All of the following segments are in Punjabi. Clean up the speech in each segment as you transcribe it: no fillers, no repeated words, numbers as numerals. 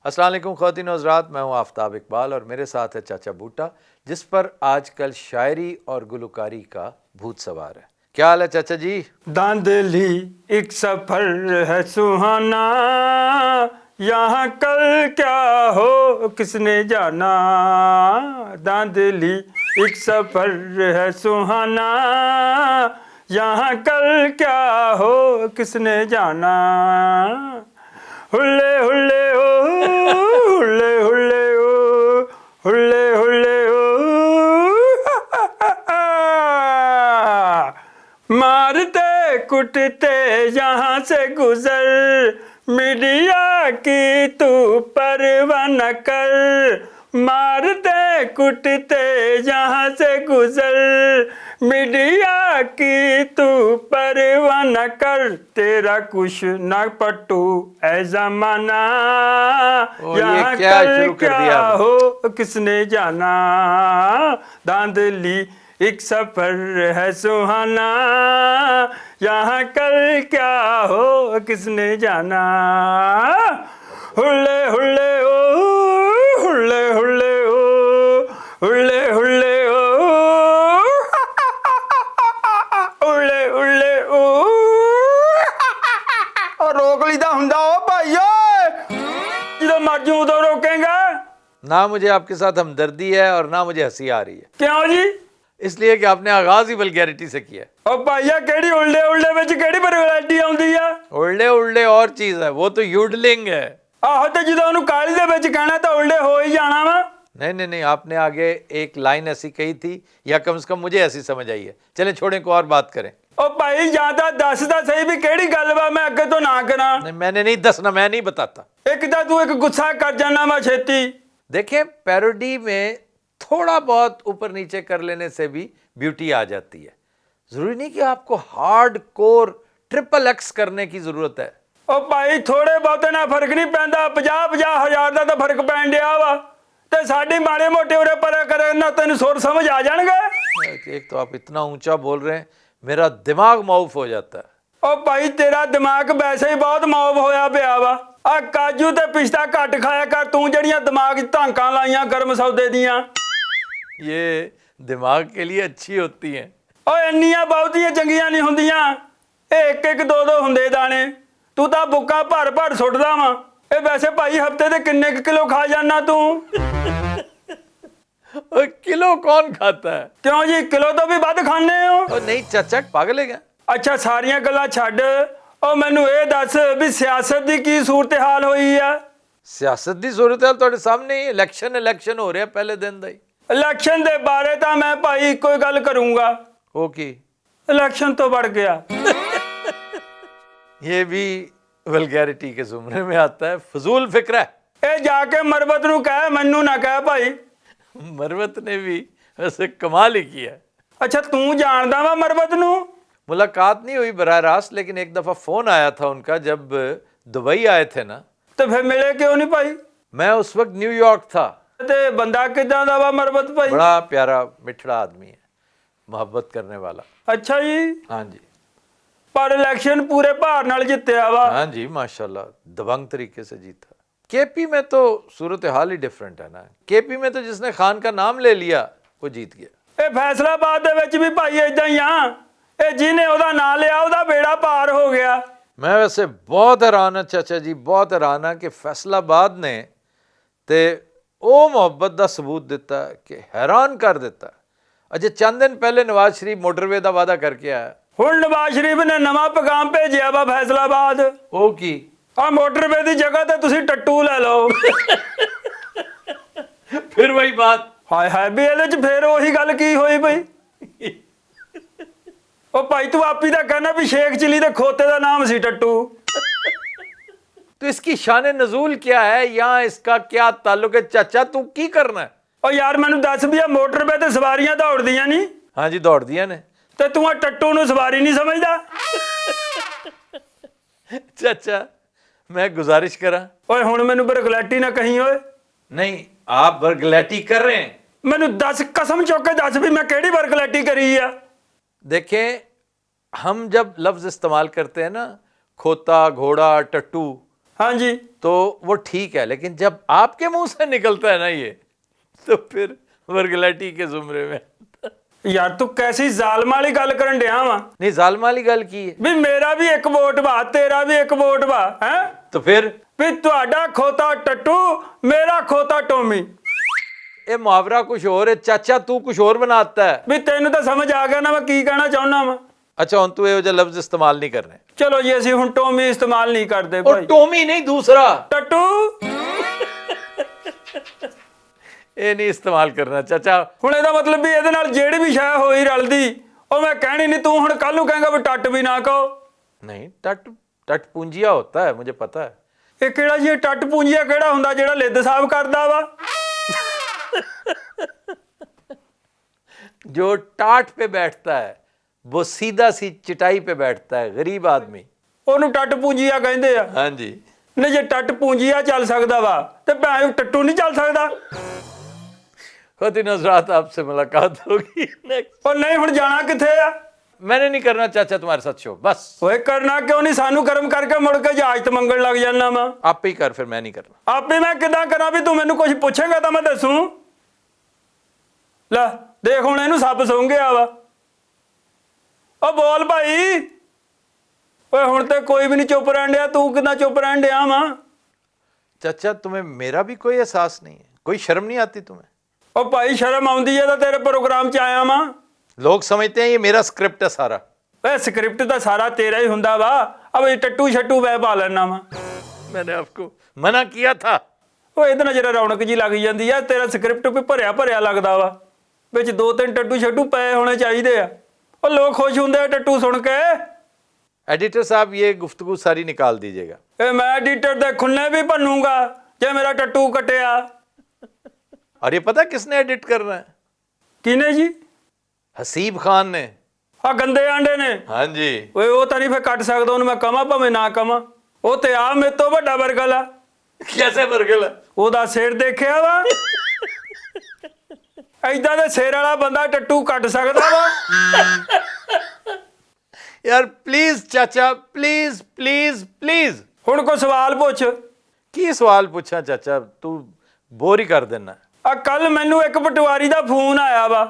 السلام علیکم خواتین و حضرات، میں ہوں آفتاب اقبال اور میرے ساتھ ہے چاچا بوٹا، جس پر آج کل شاعری اور گلوکاری کا بھوت سوار ہے۔ کیا حال ہے چاچا جی؟ داندلی ایک سفر ہے سہانا، یہاں کل کیا ہو کس نے جانا۔ داندلی ایک سفر ہے سہانا، یہاں کل کیا ہو کس نے جانا۔ ہلے ہلے او ہلے ہلے او ہلے ہلے او مارتے کٹتے یہاں سے گزر، میڈیا کی تو پرواہ نہ کر۔ مارتے کٹتے یہاں سے گزر، میڈیا کی تو پرواہ نہ کر۔ تیرا کچھ نہ پٹو اے زمانہ، یہاں کل کیا ہو کس نے جانا۔ داندلی ایک سفر ہے سہانا، یہاں کل کیا ہو کس نے جانا۔ ہلے ہلے او ہلے ہلے او ہلے ہلے او ہلے ہلے او۔ روک لیتا ہوندا او بھائی جدو مرجی ادو روکیں گا۔ نہ مجھے آپ کے ساتھ ہمدردی ہے اور نہ مجھے ہنسی آ رہی ہے، کیوں جی؟ اس لیے کہ آپ نے آغاز ہی ولگیرٹی سے کیا ہے۔ او بھائیا کیڑی اڑلے اڑلے وچ کیڑی ورائٹی آندی ہے؟ اڑلے اڑلے اور چیز ہے، وہ تو یوڈلنگ ہے۔ ਆਹੋ ਤੇ ਜਦੋਂ ਉਹਨੂੰ ਕਾਲੀ ਦੇ ਵਿੱਚ ਕਹਿਣਾ ਤਾਂ ਉਲਟੇ ਹੋ ਹੀ ਜਾਣਾ ਵਾ। نہیں آپ نے آگے ایک لائن ایسی کہی تھی، یا کم سے کم مجھے ایسی سمجھ آئی ہے۔ چلیں چھوڑیں، کو اور بات کریں۔ ਉਹ ਭਾਈ ਜਾਂ ਤਾਂ ਦੱਸ ਤਾਂ ਸਹੀ ਵੀ ਕਿਹੜੀ ਗੱਲ ਵਾ, ਮੈਂ ਅੱਗੇ ਤੋਂ ਨਾ ਕਰਾਂ। نہیں میں نے نہیں دسنا، میں نہیں بتاتا۔ ਇੱਕ ਤਾਂ ਤੂੰ ਇੱਕ ਗੁੱਸਾ ਕਰ ਜਾਣਾ ਵਾ ਛੇਤੀ। دیکھیں پیروڈی میں تھوڑا بہت اوپر نیچے کر لینے سے بھی بیوٹی آ جاتی ہے، ضروری نہیں کہ آپ کو ہارڈ کور ٹرپل ایکس کرنے کی ضرورت ہے۔ ਉਹ ਭਾਈ ਥੋੜੇ ਬਹੁਤੇ ਨਾਲ ਫਰਕ ਨਹੀਂ ਪੈਂਦਾ, 50-50 ਹਜ਼ਾਰ ਦਾ ਤਾਂ ਫਰਕ ਪੈਣ ਡਿਆ ਵਾ। ਤੇ ਸਾਡੀ ਮਾੜੇ ਮੋਟੇ ਉਰੇ ਪਰੇ ਕਰੇ ਨਾ ਤੈਨੂੰ ਸੁਰ ਸਮਝ ਆ ਜਾਣਗੇ। ایک تو آپ اتنا اونچا بول رہے ہیں، میرا دماغ معاف ہو جاتا ہے۔ ਉਹ ਭਾਈ ਤੇਰਾ ਦਿਮਾਗ ਵੈਸੇ ਹੀ ਬਹੁਤ ਮੌਬ ਹੋਇਆ ਪਿਆ ਵਾ। ਆ ਕਾਜੂ ਤੇ ਪਿਸਤਾ ਘੱਟ ਖਾਇਆ ਕਰ ਤੂੰ, ਜਿਹੜੀਆਂ ਦਿਮਾਗ 'ਚ ਧਾਂਕਾਂ ਲਾਈਆਂ ਗਰਮ ਸੌਦੇ ਦੀਆਂ। یہ دماغ کے لیے اچھی ہوتی ہیں۔ ਓਏ ਇੰਨੀਆਂ ਬਹੁਤੀਆਂ ਚੰਗੀਆਂ ਨਹੀਂ ਹੁੰਦੀਆਂ, ਇਹ ਇੱਕ ਇੱਕ ਦੋ ਦੋ ਹੁੰਦੇ ਦਾਣੇ। ਤੂੰ ਤਾਂ ਬੁੱਕਾਂ ਭਰ ਭਰ ਸੁੱਟਦਾ ਵਾ। ਇਹ ਵੈਸੇ ਭਾਈ ਹਫਤੇ ਦੇ ਕਿੰਨੇ ਕੁ ਕਿਲੋ ਖਾ ਜਾਣਾ ਤੂੰ? کلو کون کھاتا ہے؟ ਕਿਉਂ ਜੀ, ਕਿਲੋ ਤੋਂ ਵੀ ਵੱਧ ਖਾਂਦੇ ਹੋ? نہیں چچا پاگل ہے کیا؟ ਅੱਛਾ ਸਾਰੀਆਂ ਗੱਲਾਂ ਛੱਡ, ਉਹ ਮੈਨੂੰ ਇਹ ਦੱਸ ਵੀ ਸਿਆਸਤ ਦੀ ਕੀ ਸੂਰਤ ਹਾਲ ਹੋਈ ਆ? سیاست دی صورتحال ਤੁਹਾਡੇ ਸਾਹਮਣੇ ਹੀ، ਇਲੈਕਸ਼ਨ ਹੋ ਰਿਹਾ ਪਹਿਲੇ ਦਿਨ ਦਾ ਹੀ۔ ਇਲੈਕਸ਼ਨ ਦੇ ਬਾਰੇ ਤਾਂ ਮੈਂ ਭਾਈ ਇੱਕੋ ਹੀ ਗੱਲ ਕਰੂੰਗਾ, ਉਹ ਕੀ? ਇਲੈਕਸ਼ਨ ਤੋਂ ਵੜ ਗਿਆ। یہ بھی ولگیرٹی کے زمرے میں آتا ہے، فضول فکر ہے۔ ਇਹ ਜਾ ਕੇ ਮਰਬਤ ਨੂੰ ਕਹਿ, ਮੈਨੂੰ ਨਾ ਕਹਿ ਭਾਈ। مروت نے بھی ویسے کمال ہی کیا ہے۔ ਅੱਛਾ ਤੂੰ ਜਾਣਦਾ ਵਾ ਮਰਬਤ ਨੂੰ؟ ملاقات نہیں ہوئی براہ راست، لیکن ایک دفعہ فون آیا تھا ان کا جب دبئی آئے تھے نا۔ ਤੇ ਫਿਰ ਮਿਲੇ ਕਿਉਂ ਨਹੀਂ ਭਾਈ؟ میں اس وقت نیو یارک تھا۔ ਤੇ ਬੰਦਾ ਕਿਦਾਂ ਦਾ ਵਾ ਮਰਬਤ ਭਾਈ? بڑا پیارا مٹھڑا آدمی ہے، محبت کرنے والا۔ ਅੱਛਾ ਜੀ, ہاں جی ਪਰ ਇਲੈਕਸ਼ਨ ਪੂਰੇ ਭਾਰ ਨਾਲ ਜਿੱਤਿਆ ਵਾ। ہاں جی ماشاءاللہ دبنگ طریقے سے جیتا۔ کے پی میں تو صورتحال ہی ڈیفرنٹ ہے نا۔ کے پی میں تو جس نے خان کا نام لے لیا وہ جیت گیا۔ ਇਹ ਫੈਸਲਾਬਾਦ ਦੇ ਵਿੱਚ ਵੀ ਭਾਈ ਇਦਾਂ ਹੀ ਆ, ਇਹ ਜਿਹਨੇ ਉਹਦਾ ਨਾਂ ਲਿਆ ਉਹਦਾ ਬੇੜਾ ਪਾਰ ਹੋ ਗਿਆ। میں ویسے بہت حیران ہوں چاچا جی، بہت حیران ہوں کہ فیصل آباد نے تے او محبت دا ثبوت دیتا ہے کہ حیران کر دیتا ہے۔ اجے چند دن پہلے نواز شریف موٹر وے دا وعدہ کر کے آیا۔ ਹੁਣ ਨਵਾਜ਼ ਸ਼ਰੀਫ ਨੇ ਨਵਾਂ ਪੈਗਾਮ ਭੇਜਿਆ ਵਾ ਫੈਸਲਾਬਾਦ। او کی؟ ਆ ਮੋਟਰਵੇ ਦੀ ਜਗ੍ਹਾ ਤੇ ਤੁਸੀਂ ਟੱਟੂ ਲੈ ਲਓ। پھر وہی بات۔ ਹਾਏ ਹਾਏ ਵੀ ਇਹਦੇ 'ਚ ਫੇਰ ਉਹੀ ਗੱਲ ਕੀ ਹੋਈ ਬਈ? ਉਹ ਭਾਈ ਤੂੰ ਆਪੀ ਤਾਂ ਕਹਿਣਾ ਵੀ ਸ਼ੇਖ ਚਿਲੀ ਦੇ ਖੋਤੇ ਦਾ ਨਾਮ ਸੀ ਟੱਟੂ। تو اس کی شان نزول کیا ہے، یہاں اس کا کیا تعلق ہے؟ چاچا تو کی کرنا ہے؟ ਉਹ ਯਾਰ ਮੈਨੂੰ ਦੱਸ ਵੀ ਆ ਮੋਟਰਵੇ ਤੇ ਸਵਾਰੀਆਂ ਦੌੜਦੀਆਂ ਨਹੀਂ, ہاں جی دوڑ دیا نے۔ ਤੇ ਤੂੰ ਆ ਟੱਟੂ ਨੂੰ ਸਵਾਰੀ ਨਹੀਂ ਸਮਝਦਾ? چاچا میں گزارش کرا۔ ਓਏ ਹੁਣ ਮੈਨੂੰ ਬਰਗਲੈਟੀ ਨਾ ਕਹੀਂ ਓਏ। نہیں آپ برگلیٹی کر رہے ہیں۔ ਮੈਨੂੰ ਦੱਸ, ਕਸਮ ਚੁੱਕ ਕੇ ਦੱਸ ਵੀ ਮੈਂ ਕਿਹੜੀ ਬਰਗਲੈਟੀ ਕਰੀ ਆ। دیکھیں ہم جب لفظ استعمال کرتے ہیں نا، کھوتا، گھوڑا، ٹٹو، हाँ जी। तो वो ठीक है, लेकिन जब आपके मुंह से निकलता है ना ये, तो फिर वर्गलाइटी के जुमरे में। यार तू कैसी जालमा वाली गल करन डिया वा नहीं, जालमा वाली गल की है भी मेरा भी एक वोट वा तेरा भी एक वोट वा है तो फिर भी ਤੁਹਾਡਾ खोता टट्टू मेरा खोता टोमी ये मुहावरा कुछ और है, चाचा तू कुछ और बनाता है। भी ਤੈਨੂੰ ਤਾਂ ਸਮਝ ਆ ਗਿਆ ਨਾ ਮੈਂ ਕੀ ਕਹਿਣਾ ਚਾਹੁੰਦਾ ਵਾ अच्छा हुण तू ਇਹੋ ਜਿਹਾ लफ्ज इस्तेमाल नहीं करने। ਚਲੋ ਜੀ ਅਸੀਂ ਹੁਣ ਟੋਮੀ ਇਸਤੇਮਾਲ ਨਹੀਂ ਕਰਦੇ और ਭਾਈ टोमी नहीं, दूसरा ਟੱਟੂ ये नहीं इस्तेमाल करना चाचा। ਹੁਣ ਇਹਦਾ ਮਤਲਬ ਵੀ ਇਹਦੇ ਨਾਲ ਜਿਹੜੀ ਵੀ ਸ਼ੈ ਹੋਈ ਰਲਦੀ ਉਹ ਮੈਂ ਕਹਿਣੀ ਨਹੀਂ ਤੂੰ ਹੁਣ ਕੱਲ ਨੂੰ ਕਹੇਂਗਾ ਵੀ ਟੱਟ ਵੀ ਨਾ ਕਹੋ नहीं, टट टट पूंजिया होता है, मुझे पता है। ਇਹ ਕਿਹੜਾ ਜੀ ਇਹ ਟੱਟ ਪੂੰਜੀਆ ਕਿਹੜਾ ਹੁੰਦਾ ਜਿਹੜਾ ਲਿੱਦ ਸਾਫ ਕਰਦਾ ਵਾ जो टाट पे बैठता है वो सीधा सी चटाई पे बैठता है, गरीब आदमी। ਉਹਨੂੰ ਟੱਟ ਪੂੰਜੀਆ ਕਹਿੰਦੇ ਆ हाँ जी। ਨਹੀਂ ਜੇ ਟੱਟ ਪੂੰਜੀਆ ਚੱਲ ਸਕਦਾ ਵਾ ਤੇ ਭੈਣ ਟੱਟੂ ਨਹੀਂ ਚੱਲ ਸਕਦਾ खुद नजरात आपसे मुलाकात होगी नेक्स्ट। ਉਹ ਨਹੀਂ ਹੁਣ ਜਾਣਾ ਕਿੱਥੇ ਆ मैंने नहीं करना चाचा तुम्हारे साथ शो, बस ਓਏ ਕਰਨਾ ਕਿਉਂ ਨਹੀਂ ਸਾਨੂੰ ਕਰਮ ਕਰਕੇ ਮੁੜ ਕੇ ਜਹਾਜ਼ ਤੇ ਮੰਗਣ ਲੱਗ ਜਾਣਾ ਵਾ आप ही कर, फिर मैं नहीं करना। ਆਪੇ ਮੈਂ ਕਿਦਾਂ ਕਰਾਂ ਵੀ ਤੂੰ ਮੈਨੂੰ ਕੁਝ ਪੁੱਛੇਗਾ ਤਾਂ ਮੈਂ ਦੱਸੂ ਲੈ ਦੇਖ ਹੁਣ ਇਹਨੂੰ ਸੱਪ ਸੁੰਘ ਗਿਆ ਵਾ ਓ ਬੋਲ ਭਾਈ ਓਏ ਹੁਣ ਤੇ ਕੋਈ ਵੀ ਨਹੀਂ ਚੁੱਪ ਰਹਿਣ ਡਿਆ ਤੂੰ ਕਿਦਾਂ ਚੁੱਪ ਰਹਿਣ ਡਿਆ ਵਾ चाचा तुम्हें मेरा भी कोई एहसास नहीं है, कोई शर्म नहीं आती तुम्हें? ਓ ਭਾਈ ਸ਼ਰਮ ਆਉਂਦੀ ਹੈ ਤਾਂ ਤੇਰੇ ਪ੍ਰੋਗਰਾਮ 'ਚ ਆਇਆ ਵਾਂ लोग समझते हैं ये मेरा स्क्रिप्ट है सारा। ਓਏ ਸਕ੍ਰਿਪਟ ਤਾਂ ਸਾਰਾ ਤੇਰਾ ਹੀ ਹੁੰਦਾ ਵਾ ਅਬ ਇਹ ਟੱਟੂ ਛੱਟੂ ਵੈ ਪਾ ਲੈਣਾ ਵਾ मैंने आपको मना किया था। ਓਏ ਇਹਦੇ ਨਾਲ ਜਿਹੜਾ ਰੌਣਕ ਜੀ ਲੱਗ ਜਾਂਦੀ ਆ ਤੇਰਾ ਸਕ੍ਰਿਪਟ ਵੀ ਭਰਿਆ ਭਰਿਆ ਲੱਗਦਾ ਵਾ ਵਿੱਚ ਦੋ ਤਿੰਨ ਟੱਟੂ ਛੱਟੂ ਪਏ ਹੋਣੇ ਚਾਹੀਦੇ ਆ ਉਹ ਲੋਕ ਖੁਸ਼ ਹੁੰਦੇ ਆ ਟੱਟੂ ਸੁਣ ਕੇ एडिटर साहब ये गुफ्तगू सारी निकाल दीजिएगा। ਇਹ ਮੈਂ ਐਡੀਟਰ ਦੇ ਖੁੰਨੇ ਵੀ ਭੰਨੂਗਾ ਜੇ ਮੇਰਾ ਟੱਟੂ ਕੱਟਿਆ और ये पता किसने एडिट करना है? ਕਿਨੇ ਜੀ हसीब खान ने। ਆ ਗੰਦੇ ਆਂਡੇ ਨੇ हाँ जी। ਓਏ ਉਹ ਤਾਂ ਨਹੀਂ ਫੇ ਕੱਟ ਸਕਦਾ ਉਹਨੂੰ ਮੈਂ ਕਵਾਂ ਭਾਵੇਂ ਨਾ ਕਵਾਂ ਉਹ ਤੇ ਆ ਮੇਰੇ ਤੋਂ ਵੱਡਾ ਬਰਗਲ ਆ कैसे बरगल है? ਉਹਦਾ ਸਿਰ ਦੇਖਿਆ ਵਾ ਐਦਾਂ ਦੇ ਸਿਰ ਵਾਲਾ ਬੰਦਾ ਟੱਟੂ ਕੱਟ ਸਕਦਾ ਵਾ यार प्लीज चाचा, प्लीज प्लीज प्लीज। ਹੁਣ ਕੋਈ ਸਵਾਲ ਪੁੱਛ की सवाल पूछा चाचा, तू बोर ही कर देना। ਆ ਕੱਲ ਮੈਨੂੰ ਇੱਕ ਪਟਵਾਰੀ ਦਾ ਫੋਨ ਆਇਆ ਵਾ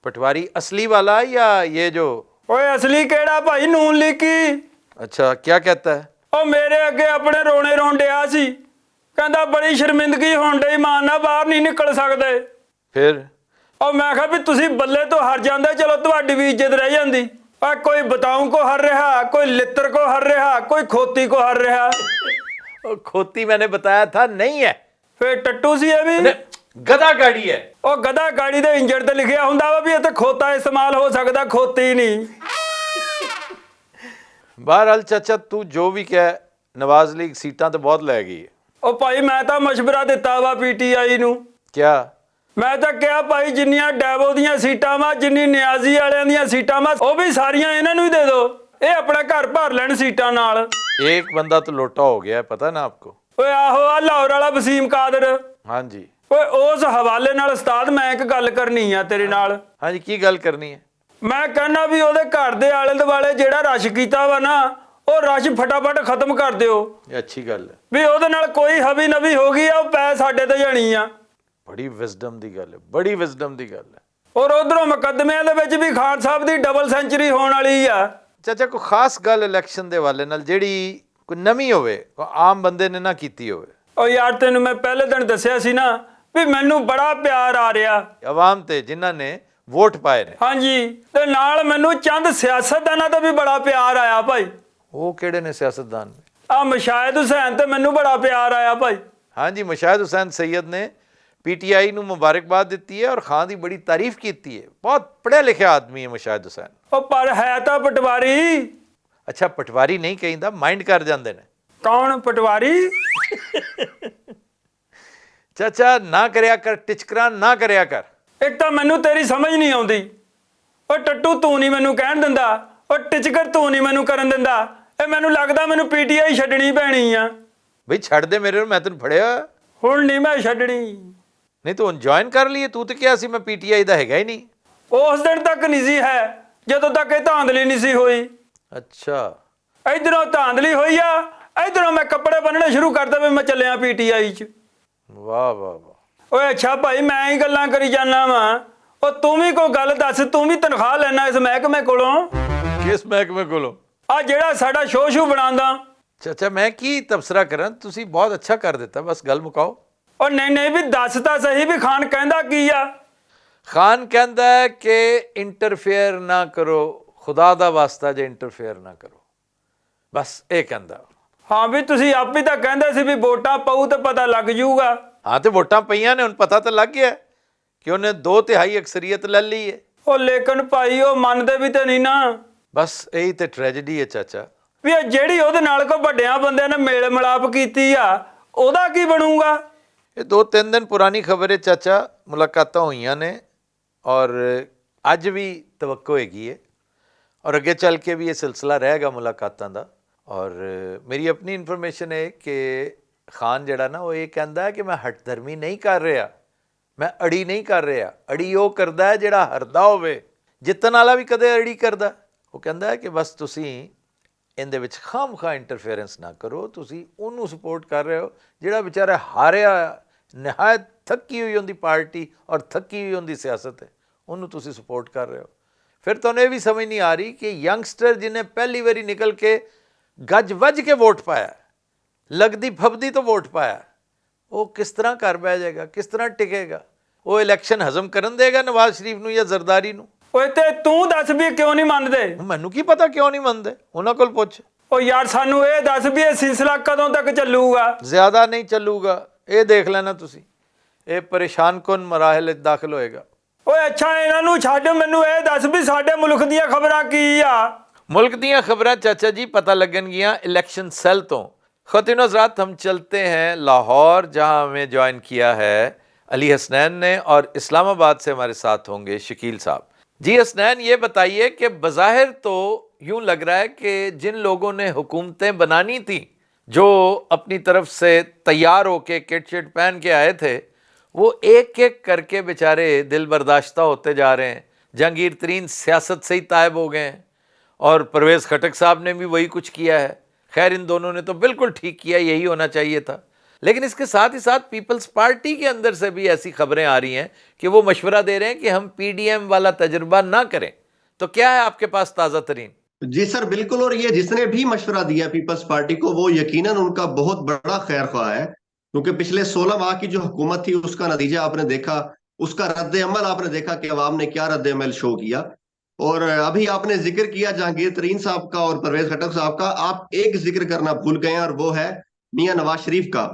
पटवारी असली वाला या ये जो? ਓਏ ਅਸਲੀ ਕਿਹੜਾ ਭਾਈ ਨੂਨ ਲੀਕੀ अच्छा, क्या कहता है? ਉਹ ਮੇਰੇ ਅੱਗੇ ਆਪਣੇ ਰੋਣੇ ਰੋਣ ਡਿਆ ਸੀ ਕਹਿੰਦਾ ਬੜੀ ਸ਼ਰਮਿੰਦਗੀ ਹੋਣ ਡਈ ਮਾਂ ਨਾ ਬਾਹਰ ਨਹੀਂ ਨਿਕਲ ਸਕਦੇ फिर? ਉਹ ਮੈਂ ਕਿਹਾ ਵੀ ਤੁਸੀਂ ਬੱਲੇ ਤੋਂ ਹਰ ਜਾਂਦੇ ਚਲੋ ਤੁਹਾਡੀ ਵੀ ਇੱਜ਼ਤ ਰਹਿ ਜਾਂਦੀ ਆ ਕੋਈ ਬਤਾਉਂ ਕੋ ਹਰ ਰਿਹਾ ਕੋਈ ਲਿੱਤਰ ਕੋ ਹਰ ਰਿਹਾ ਕੋਈ ਖੋਤੀ ਕੋ ਹਰ ਰਿਹਾ और खोती मैंने बताया था नहीं है, ਫੇ ਟੱਟੂ ਸੀ ਇਹ ਵੀ गधा गाड़ी है। ਉਹ ਗਧਾ ਗਾੜੀ ਦੇ ਇੰਜਣ ਤੇ ਲਿਖਿਆ ਹੁੰਦਾ ਵਾ ਵੀ ਇਹ ਤੇ ਖੋਤਾ ਇਸਤੇਮਾਲ ਹੋ ਸਕਦਾ ਖੋਤੀ ਨਹੀਂ बहरहाल चाचा तू जो भी कह, नवाज लीग सीटां तो बहुत लै गई है। ਉਹ ਭਾਈ ਮੈਂ ਤਾਂ ਮਸ਼ਵਰਾ ਦਿੱਤਾ ਵਾ ਪੀਟੀਆਈ ਨੂੰ क्या? ਮੈਂ ਤਾਂ ਕਿਹਾ ਭਾਈ ਜਿੰਨੀਆਂ ਡੈਵੋ ਦੀਆਂ ਸੀਟਾਂ ਵਾ ਜਿੰਨੀ ਨਿਆਜ਼ੀ ਵਾਲਿਆਂ ਦੀਆਂ ਸੀਟਾਂ ਵਾ ਉਹ ਵੀ ਸਾਰੀਆਂ ਇਹਨਾਂ ਨੂੰ ਹੀ ਦੇ ਦਿਓ ਇਹ ਆਪਣਾ ਘਰ ਭਰ ਲੈਣ ਸੀਟਾਂ ਨਾਲ एक बंदा तो लोटा हो गया है, पता है ना आपको? ਓਏ ਆਹੋ ਆ ਲਾਹੌਰ ਵਾਲਾ ਵਸੀਮ ਕਾਦਰ हाँ जी। ਓਏ ਉਸ ਹਵਾਲੇ ਨਾਲ ਉਸਤਾਦ ਮੈਂ ਇੱਕ ਗੱਲ ਕਰਨੀ ਆ ਤੇਰੇ ਨਾਲ हाँ जी, की गल करनी है? ਮੈਂ ਕਹਿੰਦਾ ਵੀ ਉਹਦੇ ਘਰ ਦੇ ਆਲੇ ਦੁਆਲੇ ਜਿਹੜਾ ਰਸ਼ ਕੀਤਾ ਵਾ ਨਾ ਉਹ ਰਸ਼ ਫਟਾਫਟ ਖਤਮ ਕਰ ਦਿਓ ये अच्छी गल है, ਵੀ ਉਹਦੇ ਨਾਲ ਕੋਈ ਹਵੀ ਨਵੀ ਹੋ ਗਈ ਆ ਉਹ ਪੈ ਸਾਡੇ ਤੇ ਜਾਣੀ ਆ बड़ी विजडम दी गल है, बड़ी विजडम दी गल है। ਔਰ ਉਧਰੋਂ ਮੁਕੱਦਮਿਆਂ ਦੇ ਵਿੱਚ ਵੀ ਖਾਨ ਸਾਹਿਬ ਦੀ ਡਬਲ ਸੈਂਚਰੀ ਹੋਣ ਵਾਲੀ ਆ ਚਾਚਾ ਕੋਈ ਖਾਸ ਗੱਲ ਇਲੈਕਸ਼ਨ ਦੇ ਵਾਲੇ ਨਾਲ ਜਿਹੜੀ ਕੋਈ ਨਵੀਂ ਹੋਵੇ, ਕੋਈ ਆਮ ਬੰਦੇ ਨੇ ਨਾ ਕੀਤੀ ਹੋਵੇ? ਉਹ ਯਾਰ ਤੈਨੂੰ ਮੈਂ ਪਹਿਲੇ ਦਿਨ ਦੱਸਿਆ ਸੀ ਨਾ ਵੀ ਮੈਨੂੰ ਬੜਾ ਪਿਆਰ ਆ ਰਿਹਾ ਆਵਾਮ ਤੇ ਜਿਨ੍ਹਾਂ ਨੇ ਵੋਟ ਪਾਏ ਨੇ। ਹਾਂਜੀ ਤੇ ਨਾਲ ਮੈਨੂੰ ਚੰਦ ਸਿਆਸਤਦਾਨਾਂ ਤੋਂ ਵੀ ਬੜਾ ਪਿਆਰ ਆਇਆ ਭਾਈ ਉਹ ਕਿਹੜੇ ਨੇ ਸਿਆਸਤਦਾਨ? ਆ ਮਸ਼ਾਹਿਦ ਹੁਸੈਨ ਤੇ ਮੈਨੂੰ ਬੜਾ ਪਿਆਰ ਆਇਆ ਭਾਈ ਹਾਂਜੀ, ਮੁਸ਼ਾਹਿਦ ਹੁਸੈਨ ਸੈयद ਨੇ ਪੀਟੀਆਈ ਨੂੰ ਮੁਬਾਰਕਬਾਦ ਦਿੱਤੀ ਹੈ ਔਰ ਖਾਨ ਦੀ ਬੜੀ ਤਾਰੀਫ ਕੀਤੀ ਹੈ। ਬਹੁਤ ਪੜ੍ਹਿਆ ਲਿਖਿਆ ਆਦਮੀ ਹੈ ਮੁਸ਼ਾਹਿਦ ਹੁਸੈਨ। ਉਹ ਪਰ ਹੈ ਤਾਂ ਪਟਵਾਰੀ। ਅੱਛਾ, ਪਟਵਾਰੀ ਨਹੀਂ ਕਹਿੰਦਾ, ਮਾਈਂਡ ਕਰ ਜਾਂਦੇ ਨੇ। ਕੌਣ ਪਟਵਾਰੀ? ਚਾਚਾ ਨਾ ਕਰਿਆ ਕਰ, ਟਿਚਕਰਾਂ ਨਾ ਕਰਿਆ ਕਰ। ਇੱਕ ਤਾਂ ਮੈਨੂੰ ਤੇਰੀ ਸਮਝ ਨਹੀਂ ਆਉਂਦੀ। ਉਹ ਟੱਟੂ ਤੂੰ ਨਹੀਂ ਮੈਨੂੰ ਕਹਿਣ ਦਿੰਦਾ, ਉਹ ਟਿਚਕਰ ਤੂੰ ਨਹੀਂ ਮੈਨੂੰ ਕਰਨ ਦਿੰਦਾ। ਇਹ ਮੈਨੂੰ ਲੱਗਦਾ ਮੈਨੂੰ ਪੀਟੀਆਈ ਛੱਡਣੀ ਪੈਣੀ ਆ। ਬਈ ਛੱਡ ਦੇ ਮੇਰੇ ਨੂੰ, ਮੈਂ ਤੈਨੂੰ ਫੜਿਆ। ਹੁਣ ਨਹੀਂ ਮੈਂ ਛੱਡਣੀ। ਨਹੀਂ ਤੂੰ ਜੁਆਇਨ ਕਰ ਲਈਏ, ਤੂੰ ਤੇ ਕਿਹਾ ਸੀ ਮੈਂ ਪੀਟੀਆਈ ਦਾ ਹੈਗਾ ਹੀ ਨਹੀਂ। ਉਸ ਦਿਨ ਤੱਕ ਨਹੀਂ ਸੀ ਹੈ ਜਦੋਂ ਤੱਕ ਇਹ ਧਾਂਦਲੀ ਨਹੀਂ ਸੀ ਹੋਈ। ਅੱਛਾ, ਇਧਰੋਂ ਧਾਂਦਲੀ ਹੋਈ ਆ, ਇਧਰੋਂ ਮੈਂ ਕੱਪੜੇ ਬੰਨਣੇ ਸ਼ੁਰੂ ਕਰਦਾ ਵੀ ਮੈਂ ਚੱਲਿਆ ਪੀਟੀਆਈ 'ਚ। ਵਾਹ ਵਾਹ ਵਾਹ। ਓਏ ਅੱਛਾ ਭਾਈ, ਮੈਂ ਹੀ ਗੱਲਾਂ ਕਰੀ ਜਾਂਦਾ ਵਾਂ, ਉਹ ਤੂੰ ਵੀ ਕੋਈ ਗੱਲ ਦੱਸ, ਤੂੰ ਵੀ ਤਨਖਾਹ ਲੈਣਾ ਇਸ ਮਹਿਕਮੇ ਕੋਲੋਂ? ਕਿਸ ਮਹਿਕਮੇ ਕੋਲੋਂ? ਆ ਜਿਹੜਾ ਸਾਡਾ ਸ਼ੋਅ ਬਣਾਉਂਦਾ। ਚਾਚਾ ਮੈਂ ਕੀ ਤਬਸਰਾ ਕਰਾਂ, ਤੁਸੀਂ ਬਹੁਤ ਅੱਛਾ ਕਰ ਦਿੱਤਾ, ਬਸ ਗੱਲ ਮੁਕਾਓ। ਉਹ ਨਹੀਂ ਵੀ ਦੱਸ ਤਾਂ ਸਹੀ ਵੀ ਖਾਨ ਕਹਿੰਦਾ ਕੀ ਆ? ਖਾਨ ਕਹਿੰਦਾ ਹੈ ਕਿ ਇੰਟਰਫੇਅਰ ਨਾ ਕਰੋ, ਖੁਦਾ ਦਾ ਵਾਸਤਾ ਜੇ ਇੰਟਰਫੇਅਰ ਨਾ ਕਰੋ, ਬਸ ਇਹ ਕਹਿੰਦਾ। ਹਾਂ ਵੀ ਤੁਸੀਂ ਆਪ ਹੀ ਤਾਂ ਕਹਿੰਦੇ ਸੀ ਵੀ ਵੋਟਾਂ ਪਾਊ ਤੇ ਪਤਾ ਲੱਗ ਜਾਊਗਾ। ਹਾਂ ਤੇ ਵੋਟਾਂ ਪਈਆਂ ਨੇ, ਹੁਣ ਪਤਾ ਤਾਂ ਲੱਗ ਗਿਆ ਕਿ ਉਹਨੇ 2/3 ਅਕਸਰੀਅਤ ਲੈ ਲਈ ਹੈ। ਉਹ ਲੇਕਿਨ ਭਾਈ ਉਹ ਮੰਨਦੇ ਵੀ ਤੇ ਨਹੀਂ ਨਾ। ਬਸ ਇਹੀ ਤੇ ਟ੍ਰੈਜੇਡੀ ਹੈ ਚਾਚਾ। ਵੀ ਇਹ ਜਿਹੜੀ ਉਹਦੇ ਨਾਲ ਕੋ ਵੱਡਿਆਂ ਬੰਦਿਆਂ ਨੇ ਮੇਲ ਮਿਲਾਪ ਕੀਤੀ ਆ, ਉਹਦਾ ਕੀ ਬਣੂਗਾ? ਇਹ 2-3 ਦਿਨ ਪੁਰਾਣੀ ਖਬਰ ਹੈ ਚਾਚਾ, ਮੁਲਾਕਾਤਾਂ ਹੋਈਆਂ ਨੇ ਔਰ ਅੱਜ ਵੀ ਤਵੱਕੋ ਹੈਗੀ ਹੈ ਔਰ ਅੱਗੇ ਚੱਲ ਕੇ ਵੀ ਇਹ ਸਿਲਸਿਲਾ ਰਹੇਗਾ ਮੁਲਾਕਾਤਾਂ ਦਾ। ਔਰ ਮੇਰੀ ਆਪਣੀ ਇਨਫੋਰਮੇਸ਼ਨ ਹੈ ਕਿ ਖਾਨ ਜਿਹੜਾ ਨਾ ਉਹ ਇਹ ਕਹਿੰਦਾ ਹੈ ਕਿ ਮੈਂ ਹਟਧਰਮੀ ਨਹੀਂ ਕਰ ਰਿਹਾ, ਮੈਂ ਅੜੀ ਨਹੀਂ ਕਰ ਰਿਹਾ। ਅੜੀ ਉਹ ਕਰਦਾ ਹੈ ਜਿਹੜਾ ਹਰਦਾ ਹੋਵੇ, ਜਿੱਤਣ ਵਾਲਾ ਵੀ ਕਦੇ ਅੜੀ ਕਰਦਾ। ਉਹ ਕਹਿੰਦਾ ਹੈ ਕਿ ਬਸ ਤੁਸੀਂ ਇਹਦੇ ਵਿੱਚ ਖਾਮਖਾ ਇੰਟਰਫੇਰੈਂਸ ਨਾ ਕਰੋ, ਤੁਸੀਂ ਉਹਨੂੰ ਸਪੋਰਟ ਕਰ ਰਹੇ ਹੋ ਜਿਹੜਾ ਵਿਚਾਰਾ ਹਾਰਿਆ, ਨਿਹਾਇਤ ਥੱਕੀ ਹੋਈ ਹੁੰਦੀ ਪਾਰਟੀ ਔਰ ਥੱਕੀ ਹੋਈ ਹੁੰਦੀ ਸਿਆਸਤ ਹੈ, ਉਹਨੂੰ ਤੁਸੀਂ ਸਪੋਰਟ ਕਰ ਰਹੇ ਹੋ। ਫਿਰ ਤੁਹਾਨੂੰ ਇਹ ਵੀ ਸਮਝ ਨਹੀਂ ਆ ਰਹੀ ਕਿ ਯੰਗਸਟਰ ਜਿਹਨੇ ਪਹਿਲੀ ਵਾਰੀ ਨਿਕਲ ਕੇ ਗੱਜ ਵੱਜ ਕੇ ਵੋਟ ਪਾਇਆ, ਲੱਗਦੀ ਫਬਦੀ ਤੋਂ ਵੋਟ ਪਾਇਆ, ਉਹ ਕਿਸ ਤਰ੍ਹਾਂ ਘਰ ਬਹਿ ਜਾਏਗਾ, ਕਿਸ ਤਰ੍ਹਾਂ ਟਿਕੇਗਾ? ਉਹ ਇਲੈਕਸ਼ਨ ਹਜ਼ਮ ਕਰਨ ਦੇਗਾ ਨਵਾਜ਼ ਸ਼ਰੀਫ ਨੂੰ ਜਾਂ ਜ਼ਰਦਾਰੀ ਨੂੰ? ਓਏ ਤੇ ਤੂੰ ਦੱਸ ਵੀ ਕਿਉਂ ਨਹੀਂ ਮੰਨਦੇ? ਮੈਨੂੰ ਕੀ ਪਤਾ ਕਿਉਂ ਨਹੀਂ ਮੰਨਦੇ, ਉਹਨਾਂ ਕੋਲ ਪੁੱਛ। ਓ ਯਾਰ ਸਾਨੂੰ ਇਹ ਦੱਸ ਵੀ ਇਹ ਸਿਲਸਿਲਾ ਕਦੋਂ ਤੱਕ ਚੱਲੂਗਾ? ਜ਼ਿਆਦਾ ਨਹੀਂ ਚੱਲੂਗਾ, ਇਹ ਦੇਖ ਲੈਣਾ ਤੁਸੀਂ, ਇਹ ਪਰੇਸ਼ਾਨ ਕੁਨ ਮਰਾਹਲ ਵਿੱਚ ਦਾਖਲ ਹੋਏਗਾ। ਓਏ ਅੱਛਾ ਇਹਨਾਂ ਨੂੰ ਛੱਡ, ਮੈਨੂੰ ਇਹ ਦੱਸ ਵੀ ਸਾਡੇ ਮੁਲਕ ਦੀਆਂ ਖਬਰਾਂ ਕੀ ਆ? मुल्क दियाँ खबरें चाचा जी पता लगनगियाँ इलेक्शन सेल तो। ख़वातीन हज़रात हम चलते हैं लाहौर, जहाँ हमें ज्वाइन किया है अली हसनैन ने और इस्लामाबाद से हमारे साथ होंगे शकील साहब। जी हसनैन, ये बताइए कि बज़ाहिर तो यूँ लग रहा है कि जिन लोगों ने हुकूमतें बनानी थी, जो अपनी तरफ से तैयार होके किट शिट पहन के आए थे, वो एक एक करके बेचारे दिल बर्दाश्ता होते जा रहे हैं, जहांगीर तरीन सियासत से ही तायब हो गए हैं और परवेज़ खटक साहब ने भी वही कुछ किया है। खैर इन दोनों ने तो बिल्कुल ठीक किया, यही होना चाहिए था। लेकिन इसके साथ ही साथ पीपल्स पार्टी के अंदर से भी ऐसी खबरें आ रही हैं कि वो मशवरा दे रहे हैं कि हम पीडीएम वाला तजुर्बा ना करें। तो क्या है आपके पास ताज़ा तरीन? जी सर बिल्कुल, और ये जिसने भी मशवरा दिया पीपल्स पार्टी को वो यकीनन उनका बहुत बड़ा खैर ख्वाह है, क्योंकि पिछले 16 माह की जो हुकूमत थी उसका नतीजा आपने देखा, उसका रद्द अमल आपने देखा कि अवाम ने क्या रद्द अमल शो किया। और अभी आपने जिक्र किया जहांगीर तरीन साहब का और परवेज खटक साहब का, आप एक जिक्र करना भूल गए और वो है मियां नवाज शरीफ का,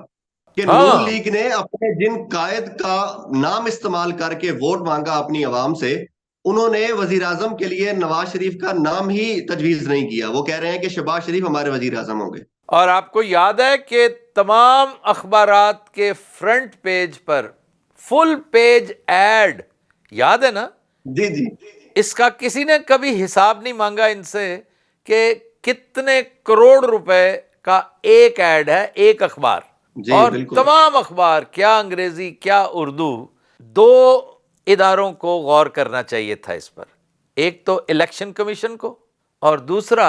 कि नून लीग ने अपने जिन कायद का नाम इस्तेमाल करके वोट मांगा अपनी आवाम से, उन्होंने वजीर आजम के लिए नवाज शरीफ का नाम ही तजवीज नहीं किया। वो कह रहे हैं कि शहबाज शरीफ हमारे वजीर आजम होंगे। और आपको याद है कि तमाम अखबारात के फ्रंट पेज पर फुल पेज एड, याद है ना? जी जी। इसका किसी ने कभी हिसाब नहीं मांगा इनसे कि कितने करोड़ रुपए का एक ऐड है एक अखबार। और तमाम अखबार, क्या अंग्रेजी क्या उर्दू, 2 इदारों को गौर करना चाहिए था इस पर। एक तो इलेक्शन कमीशन को और दूसरा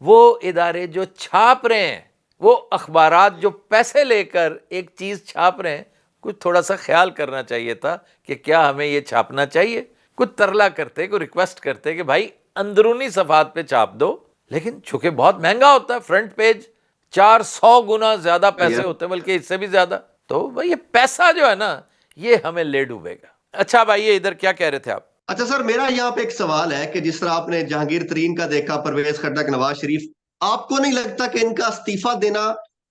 वो इदारे जो छाप रहे हैं, वो अखबारात जो पैसे लेकर एक चीज़ छाप रहे हैं, कुछ थोड़ा सा ख्याल करना चाहिए था कि क्या हमें ये छापना चाहिए। कुछ तरला करते, कोई रिक्वेस्ट करते कि भाई अंदरूनी सफात पे छाप दो, लेकिन चूंकि बहुत महंगा होता है फ्रंट पेज, 400 गुना ज्यादा पैसे होते हैं, बल्कि इससे भी ज्यादा। तो भाई ये पैसा जो है ना, ये हमें ले डूबेगा। अच्छा भाई, ये इधर क्या कह रहे थे आप? अच्छा सर, मेरा यहाँ पे एक सवाल है कि जिस तरह आपने जहांगीर तरीन का देखा, परवेज खटक, नवाज शरीफ, आपको नहीं लगता कि इनका इस्तीफा देना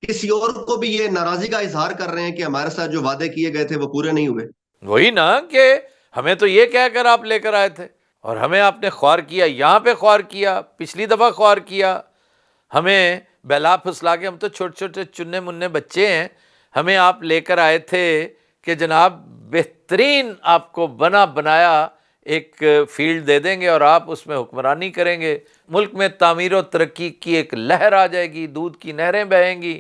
किसी और को भी ये नाराजगी का इजहार कर रहे हैं कि हमारे साथ जो वादे किए गए थे वो पूरे नहीं हुए? वही ना, कि हमें तो ये कहकर आप लेकर आए थे और हमें आपने ख्वार किया, यहाँ पे ख्वार किया, पिछली दफ़ा ख्वार किया, हमें बहला फुसला के, हम तो छोटे छोटे चुन्ने मुन्ने बच्चे हैं, हमें आप लेकर आए थे कि जनाब बेहतरीन आपको बना बनाया एक फील्ड दे देंगे और आप उसमें हुक्मरानी करेंगे, मुल्क में तामीर और तरक्की की एक लहर आ जाएगी, दूध की नहरें बहेंगी।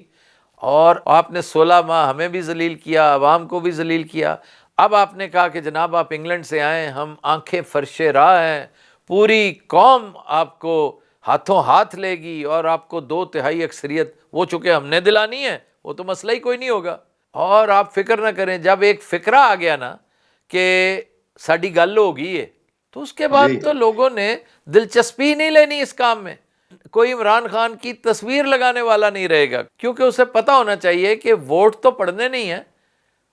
और आपने 16 माह हमें भी जलील किया, आवाम को भी जलील किया। अब आपने कहा कि जनाब आप इंग्लैंड से आए, हम आंखें फर्शे राह हैं, पूरी कौम आपको ہاتھوں ہاتھ لے گی اور آپ کو 2/3 اکثریت وہ چونکہ ہم نے دلانی ہے، وہ تو مسئلہ ہی کوئی نہیں ہوگا۔ اور آپ فکر نہ کریں، جب ایک فکرہ آ گیا نا کہ ساڈی گل ہو گئی ہے، تو اس کے بعد جی تو لوگوں نے دلچسپی نہیں لینی اس کام میں۔ کوئی عمران خان کی تصویر لگانے والا نہیں رہے گا، کیونکہ اسے پتہ ہونا چاہیے کہ ووٹ تو پڑنے نہیں ہیں،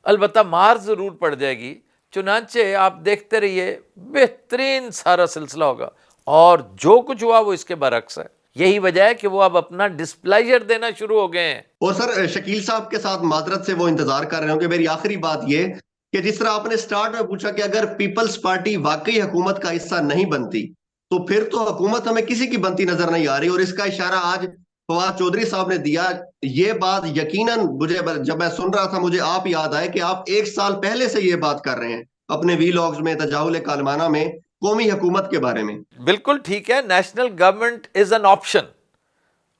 البتہ مار ضرور پڑ جائے گی۔ چنانچہ آپ دیکھتے رہیے، بہترین سارا سلسلہ ہوگا، اور جو کچھ ہوا وہ اس کے برعکس ہے۔ یہی وجہ ہے کہ وہ اب اپنا ڈسپلائجر دینا شروع ہو گئے ہیں۔ اور سر شکیل صاحب کے ساتھ معذرت سے وہ انتظار کر رہے ہوں کہ میری آخری بات یہ کہ جس طرح آپ نے سٹارٹ میں پوچھا کہ اگر پیپلز پارٹی واقعی حکومت کا حصہ نہیں بنتی تو پھر تو حکومت ہمیں کسی کی بنتی نظر نہیں آ رہی، اور اس کا اشارہ آج فواد چودھری صاحب نے دیا۔ یہ بات یقیناً مجھے جب میں سن رہا تھا مجھے آپ یاد آئے کہ آپ 1 سال پہلے سے یہ بات کر رہے ہیں اپنے وی لاگز میں، تجاہل کالمانہ میں، قومی حکومت کے بارے میں۔ بالکل ٹھیک ہے، national government is an option,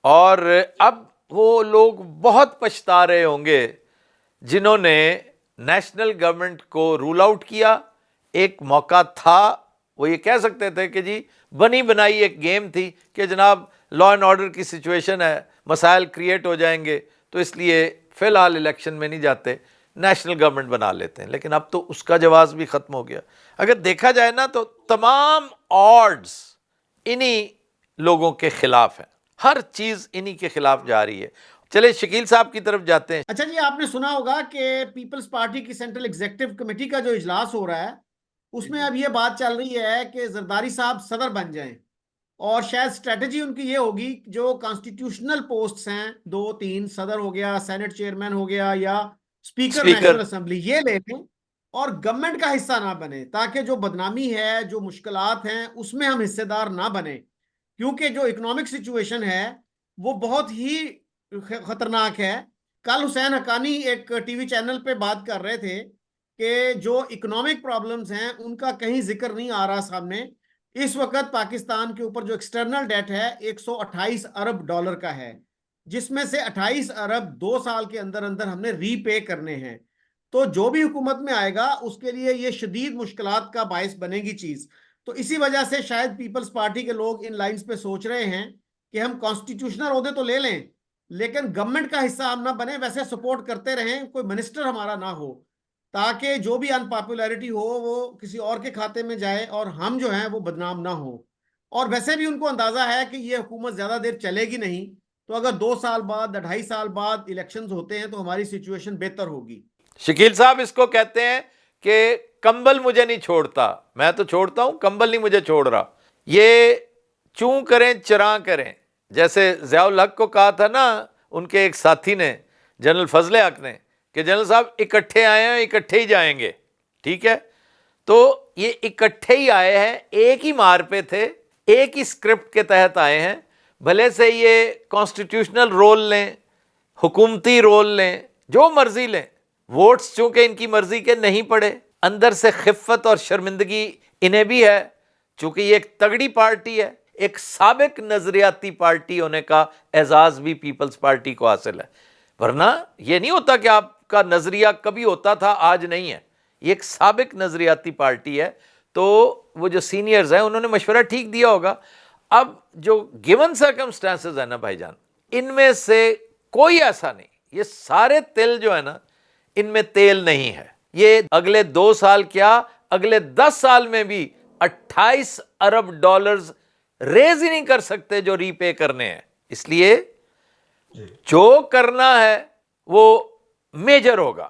اور اب وہ لوگ بہت پچھتا رہے ہوں گے جنہوں نے نیشنل گورنمنٹ کو رول آؤٹ کیا۔ ایک موقع تھا، وہ یہ کہہ سکتے تھے کہ جی بنی بنائی ایک گیم تھی کہ جناب law and order key situation ہے، مسائل کریٹ ہو جائیں گے، تو اس لیے فی الحال الیکشن میں نہیں جاتے، نیشنل گورنمنٹ بنا لیتے ہیں۔ لیکن اب تو اس کا جواز بھی ختم ہو گیا۔ اگر دیکھا جائے نا تو تمام آڈز انہی لوگوں کے خلاف ہیں، ہر چیز انہی کے خلاف جا رہی ہے۔ چلے شکیل صاحب کی طرف جاتے ہیں۔ اچھا جی، آپ نے سنا ہوگا کہ پیپلز پارٹی کی سینٹرل ایگزیکٹو کمیٹی کا جو اجلاس ہو رہا ہے اس میں اب یہ بات چل رہی ہے کہ زرداری صاحب صدر بن جائیں، اور شاید سٹریٹجی ان کی یہ ہوگی جو کانسٹیٹیوشنل پوسٹس ہیں 2-3، صدر ہو گیا، سینٹ چیئرمین ہو گیا، یا اسپیکر نیشنل اسمبلی، یہ لے لیں اور گورنمنٹ کا حصہ نہ بنے، تاکہ جو بدنامی ہے، جو مشکلات ہیں، اس میں ہم حصے دار نہ بنے، کیونکہ جو اکنامک سچویشن ہے وہ بہت ہی خطرناک ہے۔ کل حسین حقانی ایک ٹی وی چینل پہ بات کر رہے تھے کہ جو اکنامک پرابلمز ہیں ان کا کہیں ذکر نہیں آ رہا سامنے۔ اس وقت پاکستان کے اوپر جو ایکسٹرنل ڈیٹ ہے 128 ارب ڈالر کا ہے، جس میں سے 28 ارب 2 سال کے اندر اندر ہم نے ری پے کرنے ہیں۔ تو جو بھی حکومت میں آئے گا اس کے لیے یہ شدید مشکلات کا باعث بنے گی چیز۔ تو اسی وجہ سے شاید پیپلز پارٹی کے لوگ ان لائنز پہ سوچ رہے ہیں کہ ہم کانسٹیٹیوشنل عہدے تو لے لیں لیکن گورنمنٹ کا حصہ ہم نہ بنے، ویسے سپورٹ کرتے رہیں، کوئی منسٹر ہمارا نہ ہو، تاکہ جو بھی ان پاپولیرٹی ہو وہ کسی اور کے کھاتے میں جائے اور ہم جو ہیں وہ بدنام نہ ہوں۔ اور ویسے بھی ان کو اندازہ ہے کہ یہ حکومت زیادہ دیر چلے گی نہیں، تو اگر 2 سال بعد 2.5 سال بعد الیکشنز ہوتے ہیں تو ہماری سچویشن بہتر ہوگی۔ شکیل صاحب اس کو کہتے ہیں کہ کمبل مجھے نہیں چھوڑتا، میں تو چھوڑتا ہوں، کمبل نہیں مجھے چھوڑ رہا۔ یہ چوں کریں چراں کریں، جیسے ضیاء الحق کو کہا تھا نا ان کے ایک ساتھی نے، جنرل فضل حق نے، کہ جنرل صاحب اکٹھے آئے ہیں اکٹھے ہی جائیں گے، ٹھیک ہے؟ تو یہ اکٹھے ہی آئے ہیں، ایک ہی مار پہ تھے، ایک ہی اسکرپٹ کے تحت آئے ہیں، بھلے سے یہ کانسٹیٹیوشنل رول لیں، حکومتی رول لیں، جو مرضی لیں، ووٹس چونکہ ان کی مرضی کے نہیں پڑے، اندر سے خفت اور شرمندگی انہیں بھی ہے، چونکہ یہ ایک تگڑی پارٹی ہے، ایک سابق نظریاتی پارٹی ہونے کا اعزاز بھی پیپلز پارٹی کو حاصل ہے۔ ورنہ یہ نہیں ہوتا کہ آپ کا نظریہ کبھی ہوتا تھا آج نہیں ہے، یہ ایک سابق نظریاتی پارٹی ہے۔ تو وہ جو سینئرز ہیں انہوں نے مشورہ ٹھیک دیا ہوگا۔ اب جو گیون سرکمسٹانسز ہیں نا بھائی جان، ان میں سے کوئی ایسا نہیں، یہ سارے تل جو ہے نا ان میں تیل نہیں ہے۔ یہ اگلے 2 سال کیا، اگلے 10 سال میں بھی 28 ارب ڈالرز ریز ہی نہیں کر سکتے جو ری پے کرنے ہیں۔ اس لیے جو کرنا ہے وہ میجر ہوگا،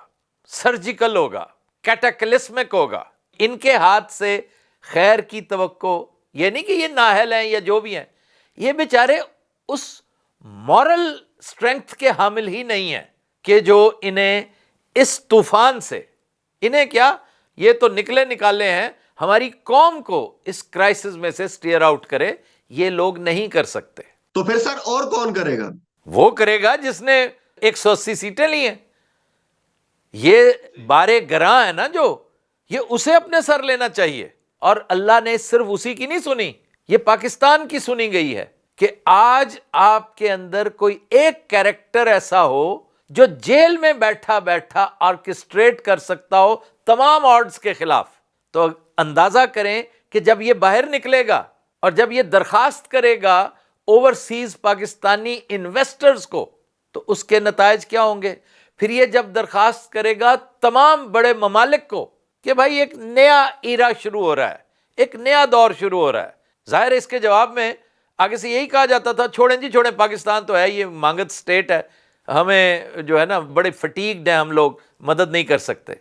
سرجیکل ہوگا، کیٹاکلسمک ہوگا۔ ان کے ہاتھ سے خیر کی توقع، یہ نہیں کہ یہ نااہل ہیں یا جو بھی ہیں، یہ بیچارے اس مورل سٹرینگتھ کے حامل ہی نہیں ہیں کہ جو انہیں اس طوفان سے، انہیں کیا، یہ تو نکالے ہیں ہماری قوم کو اس کرائسس میں سے سٹیئر آؤٹ کرے، یہ لوگ نہیں کر سکتے۔ تو پھر سر اور کون کرے گا؟ وہ کرے گا جس نے 180 سیٹیں لی ہیں۔ یہ بارے گراں ہے نا جو، یہ اسے اپنے سر لینا چاہیے، اور اللہ نے صرف اسی کی نہیں سنی، یہ پاکستان کی سنی گئی ہے کہ آج آپ کے اندر کوئی ایک کیریکٹر ایسا ہو جو جیل میں بیٹھا بیٹھا آرکسٹریٹ کر سکتا ہو تمام آرڈز کے خلاف۔ تو اندازہ کریں کہ جب یہ باہر نکلے گا اور جب یہ درخواست کرے گا اوورسیز پاکستانی انویسٹرز کو، تو اس کے نتائج کیا ہوں گے؟ پھر یہ جب درخواست کرے گا تمام بڑے ممالک کو کہ بھائی ایک نیا ایرا شروع ہو رہا ہے، ایک نیا دور شروع ہو رہا ہے، ظاہر ہے اس کے جواب میں آگے سے یہی کہا جاتا تھا چھوڑیں جی چھوڑیں، پاکستان تو ہے یہ مانگت سٹیٹ ہے، ہمیں جو ہے نا بڑے فٹیگڈ ہیں ہم لوگ، مدد نہیں کر سکتے۔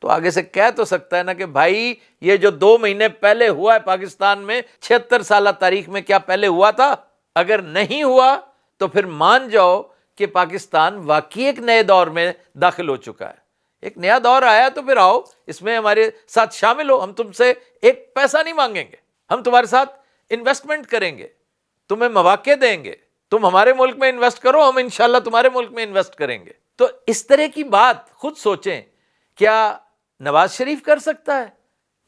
تو آگے سے کہہ تو سکتا ہے نا کہ بھائی یہ جو 2 مہینے پہلے ہوا ہے پاکستان میں 76 سالہ تاریخ میں، کیا پہلے ہوا تھا؟ اگر نہیں ہوا تو پھر مان جاؤ کہ پاکستان واقعی ایک نئے دور میں داخل ہو چکا ہے، ایک نیا دور آیا، تو پھر آؤ اس میں ہمارے ساتھ شامل ہو، ہم تم سے ایک پیسہ نہیں مانگیں گے، ہم تمہارے ساتھ انویسٹمنٹ کریں گے، تمہیں مواقع دیں گے، تم ہمارے ملک میں انویسٹ کرو، ہم انشاءاللہ تمہارے ملک میں انویسٹ کریں گے۔ تو اس طرح کی بات خود سوچیں، کیا نواز شریف کر سکتا ہے؟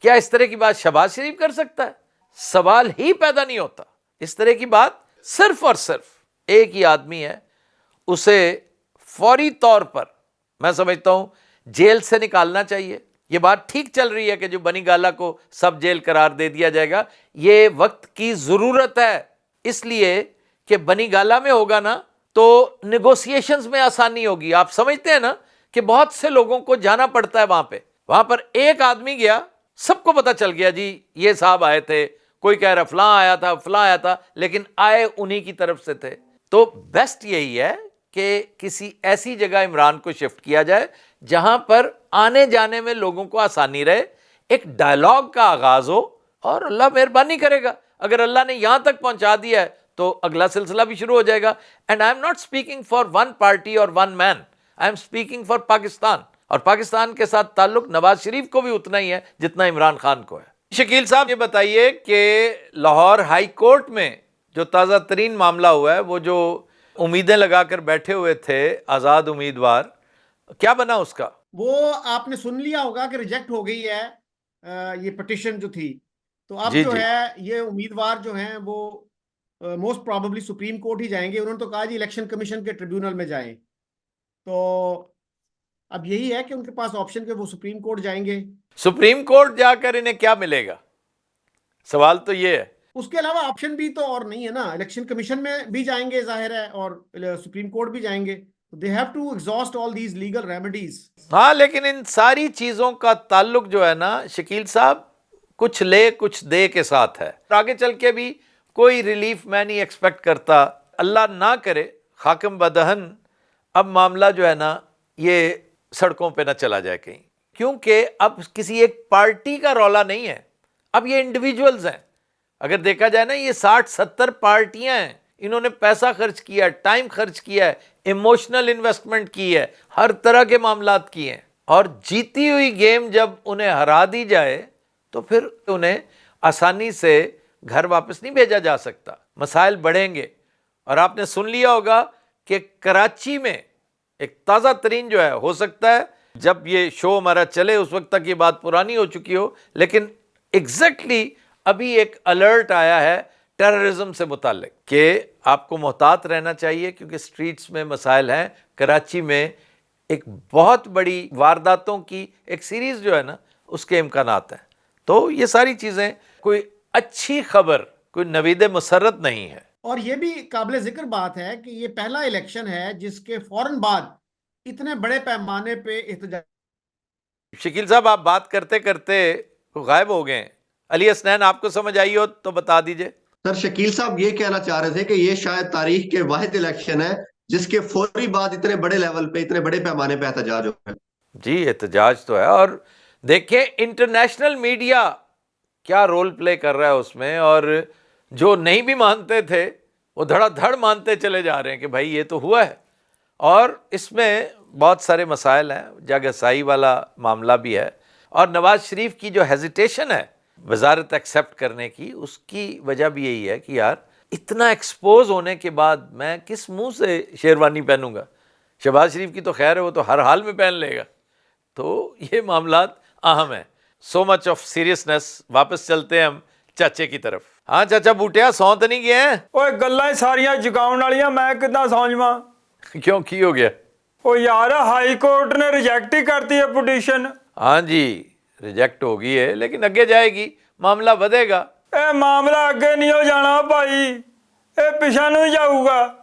کیا اس طرح کی بات شہباز شریف کر سکتا ہے؟ سوال ہی پیدا نہیں ہوتا۔ اس طرح کی بات صرف اور صرف ایک ہی آدمی ہے، اسے فوری طور پر میں سمجھتا ہوں جیل سے نکالنا چاہیے۔ یہ بات ٹھیک چل رہی ہے کہ جو بنی گالہ کو سب جیل قرار دے دیا جائے گا، یہ وقت کی ضرورت ہے، اس لیے کہ بنی گالہ میں ہوگا نا تو نیگوسیشنز میں آسانی ہوگی۔ آپ سمجھتے ہیں نا کہ بہت سے لوگوں کو جانا پڑتا ہے وہاں پر ایک آدمی گیا، سب کو پتہ چل گیا جی یہ صاحب آئے تھے، کوئی کہہ رہا فلاں آیا تھا فلاں آیا تھا، لیکن آئے انہی کی طرف سے تھے۔ تو بیسٹ یہی ہے کہ کسی ایسی جگہ عمران کو شفٹ کیا جائے جہاں پر آنے جانے میں لوگوں کو آسانی رہے، ایک ڈائلاگ کا آغاز ہو، اور اللہ مہربانی کرے گا۔ اگر اللہ نے یہاں تک پہنچا دیا ہے تو اگلا سلسلہ بھی شروع ہو جائے گا۔ And I am not speaking for one party اور one man, I am speaking for Pakistan, اور پاکستان کے ساتھ تعلق نواز شریف کو بھی اتنا ہی ہے جتنا عمران خان کو ہے۔ شکیل صاحب یہ بتائیے کہ لاہور ہائی کورٹ میں جو تازہ ترین معاملہ ہوا ہے، وہ جو امیدیں لگا کر بیٹھے ہوئے تھے آزاد امیدوار، کیا بنا اس کا؟ وہ آپ نے سن لیا ہوگا کہ ریجیکٹ ہو گئی ہے یہ پٹیشن جو تھی، تو اب جی جو جی ہے یہ امیدوار جو ہیں وہ موسٹ پرابیبلی سپریم کورٹ ہی جائیں گے۔ انہوں نے تو کہا جی الیکشن کمیشن کے ٹریبیونل میں جائیں، تو اب یہی ہے کہ ان کے پاس آپشن کہ وہ سپریم کورٹ جائیں گے۔ سپریم کورٹ جا کر انہیں کیا ملے گا؟ سوال تو یہ ہے۔ اس کے علاوہ آپشن بھی تو اور نہیں ہے نا، الیکشن کمیشن میں بھی جائیں گے ظاہر ہے، اور سپریم کورٹ بھی جائیں گے۔ They have to exhaust all these legal remedies۔ ہاں لیکن ان ساری چیزوں کا تعلق جو ہے نا شکیل صاحب کچھ لے کچھ دے کے ساتھ ہے، آگے چل کے بھی کوئی ریلیف میں نہیں ایکسپیکٹ کرتا، اللہ نہ کرے حاکم بدہن اب معاملہ جو ہے نا یہ سڑکوں پہ نہ چلا جائے کہیں، کیونکہ اب کسی ایک پارٹی کا رولا نہیں ہے، اب یہ انڈیویجولز ہیں۔ اگر دیکھا جائے نا یہ 60-70 پارٹیاں ہیں، انہوں نے پیسہ خرچ کیا ہے، ٹائم خرچ کیا ہے، ایموشنل انویسٹمنٹ کی ہے، ہر طرح کے معاملات کیے ہیں، اور جیتی ہوئی گیم جب انہیں ہرا دی جائے تو پھر انہیں آسانی سے گھر واپس نہیں بھیجا جا سکتا، مسائل بڑھیں گے۔ اور آپ نے سن لیا ہوگا کہ کراچی میں ایک تازہ ترین جو ہے، ہو سکتا ہے جب یہ شو ہمارا چلے اس وقت تک یہ بات پرانی ہو چکی ہو، لیکن ایگزیکٹلی ابھی ایک الرٹ آیا ہے ٹیررزم سے متعلق کہ آپ کو محتاط رہنا چاہیے، کیونکہ سٹریٹس میں مسائل ہیں۔ کراچی میں ایک بہت بڑی وارداتوں کی ایک سیریز جو ہے نا اس کے امکانات ہیں۔ تو یہ ساری چیزیں کوئی اچھی خبر، کوئی نوید مسرت نہیں ہے۔ اور یہ بھی قابل ذکر بات ہے کہ یہ پہلا الیکشن ہے جس کے فوراً بعد اتنے بڑے پیمانے پہ احتجاج۔ شکیل صاحب آپ بات کرتے کرتے غائب ہو گئے ہیں، علی حسنین آپ کو سمجھ آئی ہو تو بتا دیجئے۔ سر شکیل صاحب یہ کہنا چاہ رہے تھے کہ یہ شاید تاریخ کے واحد الیکشن ہے جس کے فوری بعد اتنے بڑے لیول پہ، اتنے بڑے پیمانے پہ احتجاج ہو ہے۔ جی احتجاج تو ہے، اور دیکھیں انٹرنیشنل میڈیا کیا رول پلے کر رہا ہے اس میں، اور جو نہیں بھی مانتے تھے وہ دھڑا دھڑ مانتے چلے جا رہے ہیں کہ بھائی یہ تو ہوا ہے۔ اور اس میں بہت سارے مسائل ہیں، جگہسائی والا معاملہ بھی ہے، اور نواز شریف کی جو ہیزیٹیشن ہے وزارت ایکسیپٹ کرنے کی، اس کی وجہ بھی یہی ہے کہ یار اتنا ایکسپوز ہونے کے بعد میں کس منہ سے شیروانی پہنوں گا؟ شہباز شریف کی تو خیر ہے، وہ تو ہر حال میں پہن لے گا۔ تو یہ معاملات اہم ہیں۔ سو مچ آف سیریسنس۔ واپس چلتے ہیں ہم چاچے کی طرف۔ ہاں چاچا بوٹیا سو تو نہیں گئے ہیں؟ ਓਏ ਗੱਲਾਂ ਹੀ ਸਾਰੀਆਂ ਜਗਾਉਣ ਵਾਲੀਆਂ, ਮੈਂ ਕਿੱਦਾਂ ਸੌਂ ਜਾਵਾਂ? کیوں کی ہو گیا؟ ਓ ਯਾਰ ਹਾਈ ਕੋਰਟ ਨੇ ਰਿਜੈਕਟ ਹੀ ਕਰਤੀ ਹੈ ਪਟੀਸ਼ਨ। ہاں جی ریجیکٹ ہو گئی ہے، لیکن اگے جائے گی، معاملہ بدھے گا۔ ਇਹ ਮਾਮਲਾ ਅੱਗੇ ਨਹੀਂ ਹੋ ਜਾਣਾ ਭਾਈ, ਇਹ ਪਿਛਾਂ ਨੂੰ ਹੀ ਜਾਊਗਾ।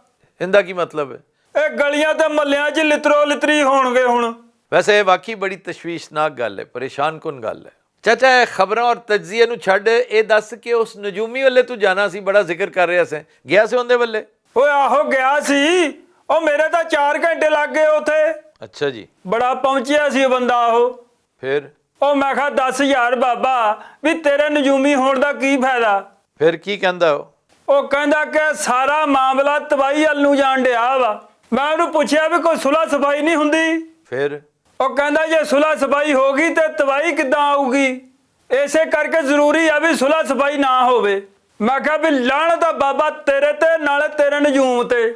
ਇਹਦਾ ਕੀ ਮਤਲਬ ਹੈ? ਇਹ ਗਲੀਆਂ ਤੇ ਮੱਲਿਆਂ 'ਚ ਲਿਤਰੋ ਲਿਤਰੀ ਹੋਣਗੇ ਹੁਣ। ਵੈਸੇ ਇਹ ਵਾਕਈ ਬੜੀ ਤਸ਼ਵੀਸ਼ਨਾਕ ਗੱਲ ਹੈ, ਪਰੇਸ਼ਾਨ ਕੁਨ ਗੱਲ ਹੈ। ਚਾਚਾ ਇਹ ਖਬਰਾਂ ਔਰ ਤਜਜ਼ੀਏ ਨੂੰ ਛੱਡ ਇਹ ਦੱਸ ਕਿ ਉਸ ਨਜੂਮੀ ਵੱਲੇ ਤੂੰ ਜਾਣਾ ਸੀ, ਬੜਾ ਜ਼ਿਕਰ ਕਰ ਰਿਹਾ ਸੀ, ਗਿਆ ਸੀ ਉਹਦੇ ਵੱਲੇ? ਓਏ ਆਹੋ ਗਿਆ ਸੀ, ਉਹ ਮੇਰੇ ਤਾਂ 4 ਘੰਟੇ ਲੱਗ ਗਏ ਉੱਥੇ। ਅੱਛਾ ਜੀ। ਬੜਾ ਪਹੁੰਚਿਆ ਸੀ ਬੰਦਾ ਉਹ। ਫਿਰ? ਉਹ ਮੈਂ ਕਿਹਾ 10,000 ਬਾਬਾ ਵੀ ਤੇਰੇ ਨਜੂਮੀ ਹੋਣ ਦਾ ਕੀ ਫਾਇਦਾ। ਫਿਰ ਕੀ ਕਹਿੰਦਾ ਉਹ? ਉਹ ਕਹਿੰਦਾ ਕਿ ਸਾਰਾ ਮਾਮਲਾ ਤਬਾਹੀ ਵੱਲ ਨੂੰ ਜਾਣ ਡਿਆ ਵਾ। ਮੈਂ ਉਹਨੂੰ ਪੁੱਛਿਆ ਵੀ ਕੋਈ ਸੁਲਹ ਸਫਾਈ ਨਹੀਂ ਹੁੰਦੀ? ਫਿਰ? ਉਹ ਕਹਿੰਦਾ ਜੇ ਸੁਲਹ ਸਫਾਈ ਹੋ ਗਈ ਤੇ ਤਬਾਹੀ ਕਿੱਦਾਂ ਆਊਗੀ, ਇਸੇ ਕਰਕੇ ਜ਼ਰੂਰੀ ਆ ਵੀ ਸੁਲਹ ਸਫਾਈ ਨਾ ਹੋਵੇ। ਮੈਂ ਕਿਹਾ ਵੀ ਲਾਹਨਤ ਆ ਬਾਬਾ ਤੇਰੇ ਤੇ, ਨਾਲੇ ਤੇਰੇ ਨਜੂਮ ਤੇ।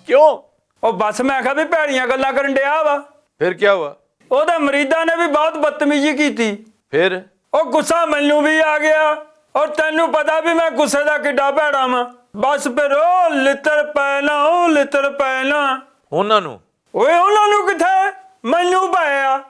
ਕਿਉਂ? ਉਹ ਬਸ ਮੈਂ ਕਿਹਾ ਵੀ ਭੈੜੀਆਂ ਗੱਲਾਂ ਕਰਨ ਡਿਆ ਵਾ। ਫਿਰ ਕੀ ਹੁਆ? ਉਹਦੇ ਮਰੀਦਾਂ ਨੇ ਵੀ ਬਹੁਤ ਬਦਤਮੀਜ਼ੀ ਕੀਤੀ। ਫਿਰ? ਉਹ ਗੁੱਸਾ ਮੈਨੂੰ ਵੀ ਆ ਗਿਆ, ਔਰ ਤੈਨੂੰ ਪਤਾ ਵੀ ਮੈਂ ਗੁੱਸੇ ਦਾ ਕਿੱਡਾ ਭੈੜਾ ਵਾਂ। ਬਸ ਫਿਰ ਉਹ ਲਿੱਤਰ ਪੈਣਾ, ਉਹ ਲਿੱਤਰ ਪੈਣਾ। ਉਹਨਾਂ ਨੂੰ? ਓਏ ਉਹਨਾਂ ਨੂੰ ਕਿੱਥੇ, ਮੈਨੂੰ ਪਾਇਆ।